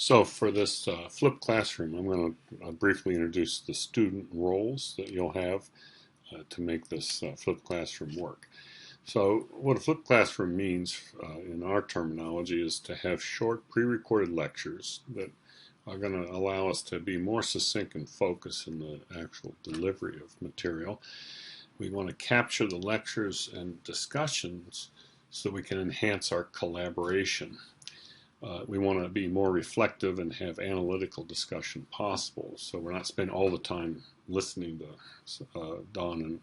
So for this flipped classroom, I'm going to briefly introduce the student roles that you'll have to make this flipped classroom work. So what a flipped classroom means in our terminology is to have short pre-recorded lectures that are going to allow us to be more succinct and focused in the actual delivery of material. We want to capture the lectures and discussions so we can enhance our collaboration. We want to be more reflective and have analytical discussion possible. So we're not spending all the time listening to Don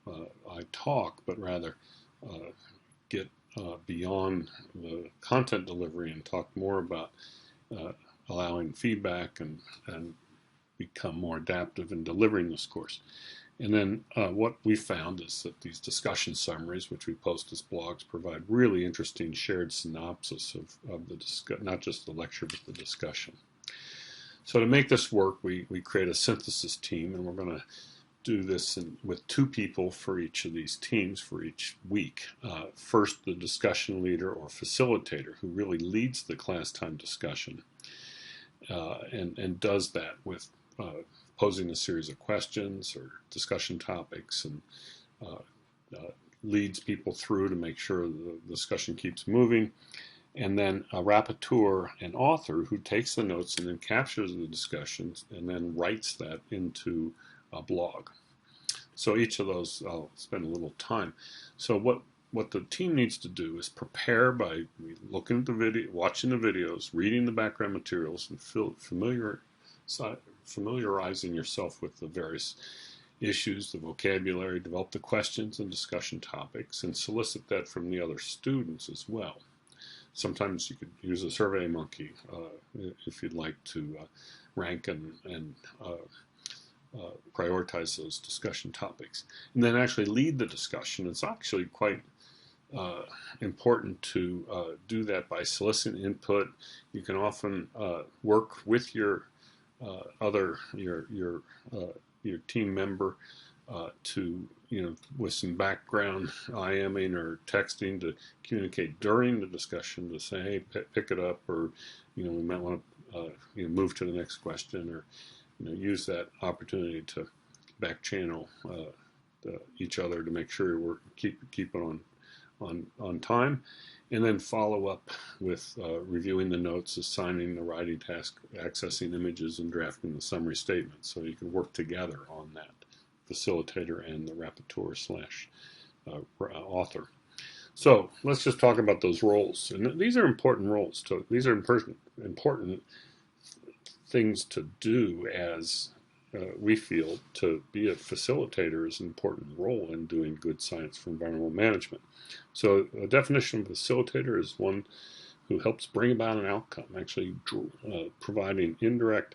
and I talk, but rather get beyond the content delivery and talk more about allowing feedback and become more adaptive in delivering this course. And then what we found is that these discussion summaries, which we post as blogs, provide really interesting shared synopsis of the not just the lecture, but the discussion. So to make this work, we create a synthesis team, and we're going to do this with 2 people for each of these teams for each week. First, the discussion leader or facilitator who really leads the class time discussion and does that with posing a series of questions or discussion topics and leads people through to make sure the discussion keeps moving. And then a rapporteur and author who takes the notes and then captures the discussions and then writes that into a blog. So each of those I'll spend a little time. So what the team needs to do is prepare by looking at the video, watching the videos, reading the background materials, and familiarizing yourself with the various issues, the vocabulary, develop the questions and discussion topics, and solicit that from the other students as well. Sometimes you could use a SurveyMonkey if you'd like to rank and prioritize those discussion topics. And then actually lead the discussion. It's actually quite important to do that by soliciting input. You can often work with your your team member to with some background IMing or texting to communicate during the discussion to say, hey, pick it up, or we might want to move to the next question, or use that opportunity to back channel each other to make sure we're keeping on time, and then follow up with reviewing the notes, assigning the writing task, accessing images, and drafting the summary statement. So you can work together on that, facilitator and the rapporteur slash author. So let's just talk about those roles. And these are important roles. These are important things to do as we feel to be a facilitator is an important role in doing good science for environmental management. So a definition of a facilitator is one who helps bring about an outcome, actually providing indirect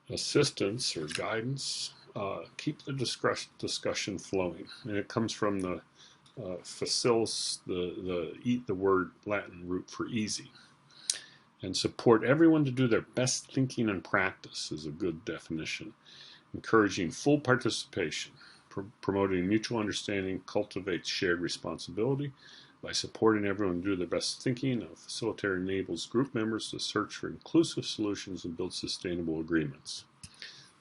assistance or guidance, keep the discussion flowing. And it comes from the facilis, the word Latin root for easy. And support everyone to do their best thinking and practice is a good definition. Encouraging full participation, promoting mutual understanding, cultivates shared responsibility. By supporting everyone to do their best thinking, a facilitator enables group members to search for inclusive solutions and build sustainable agreements.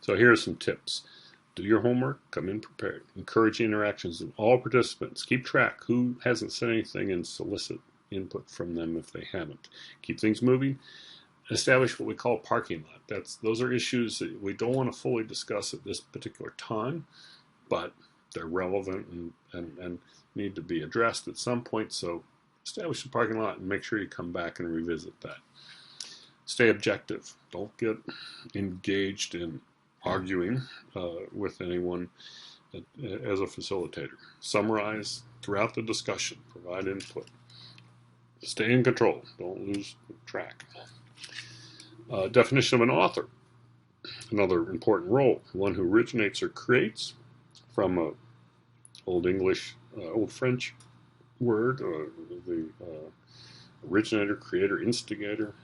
So here are some tips. Do your homework, come in prepared. Encourage interactions with all participants. Keep track who hasn't said anything and solicit input from them if they haven't. Keep things moving. Establish what we call a parking lot. Those are issues that we don't want to fully discuss at this particular time, but they're relevant and need to be addressed at some point. So establish a parking lot and make sure you come back and revisit that. Stay objective. Don't get engaged in arguing with anyone as a facilitator. Summarize throughout the discussion. Provide input. Stay in control. Don't lose track. Definition of an author. Another important role. One who originates or creates from Old English, Old French word, the originator, creator, instigator.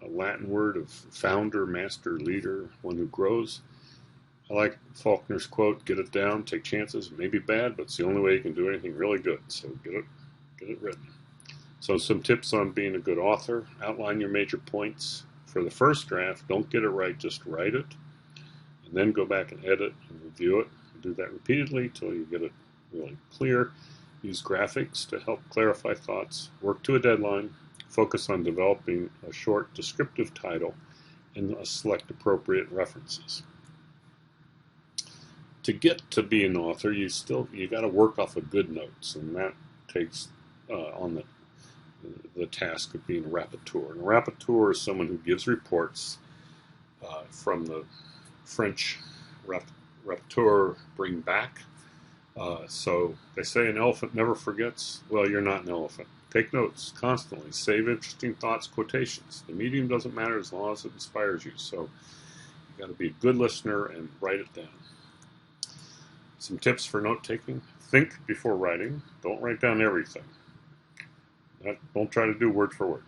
A Latin word of founder, master, leader, one who grows. I like Faulkner's quote, get it down, take chances. It may be bad, but it's the only way you can do anything really good. So get it written. So some tips on being a good author: outline your major points. For the first draft, don't get it right, just write it, and then go back and edit and review it. Do that repeatedly until you get it really clear. Use graphics to help clarify thoughts. Work to a deadline. Focus on developing a short descriptive title and select appropriate references. To get to be an author, you got to work off of good notes, and that takes on the task of being a rapporteur. And a rapporteur is someone who gives reports from the French rapporteur, bring back. So they say an elephant never forgets. Well, you're not an elephant. Take notes constantly. Save interesting thoughts, quotations. The medium doesn't matter as long as it inspires you. So you got to be a good listener and write it down. Some tips for note taking: think before writing. Don't write down everything. Don't try to do word for word.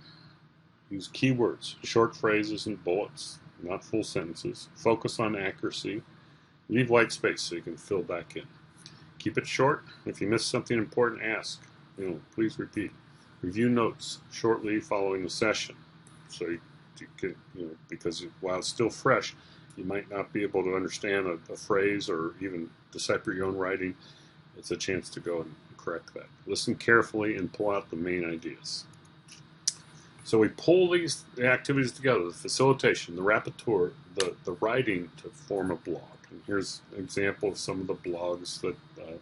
Use keywords, short phrases and bullets, not full sentences. Focus on accuracy. Leave white space so you can fill back in. Keep it short. If you miss something important, ask. Please repeat. Review notes shortly following the session, so you can, because while it's still fresh, you might not be able to understand a phrase or even decipher your own writing. It's a chance to go and correct that. Listen carefully and pull out the main ideas. So we pull these activities together: the facilitation, the rapporteur, the writing, to form a blog. And here's an example of some of the blogs that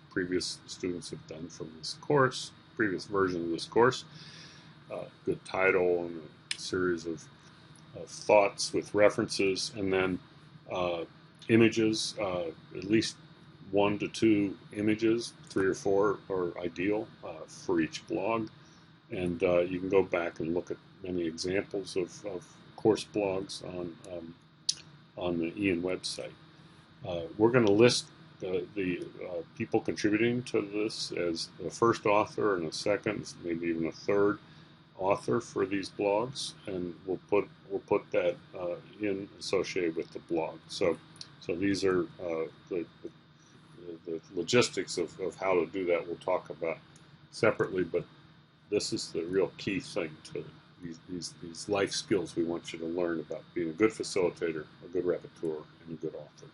previous students have done from this course, previous version of this course. Good title and a series of thoughts with references, and then images, at least 1 to 2 images, 3 or 4 are ideal for each blog. And you can go back and look at many examples of course blogs on the Ian website. We're going to list the people contributing to this as the first author and a second, maybe even a third author for these blogs, and we'll put that in associated with the blog. So these are the logistics of how to do that. We'll talk about separately, but this is the real key thing to these life skills we want you to learn about being a good facilitator, a good rapporteur, and a good author.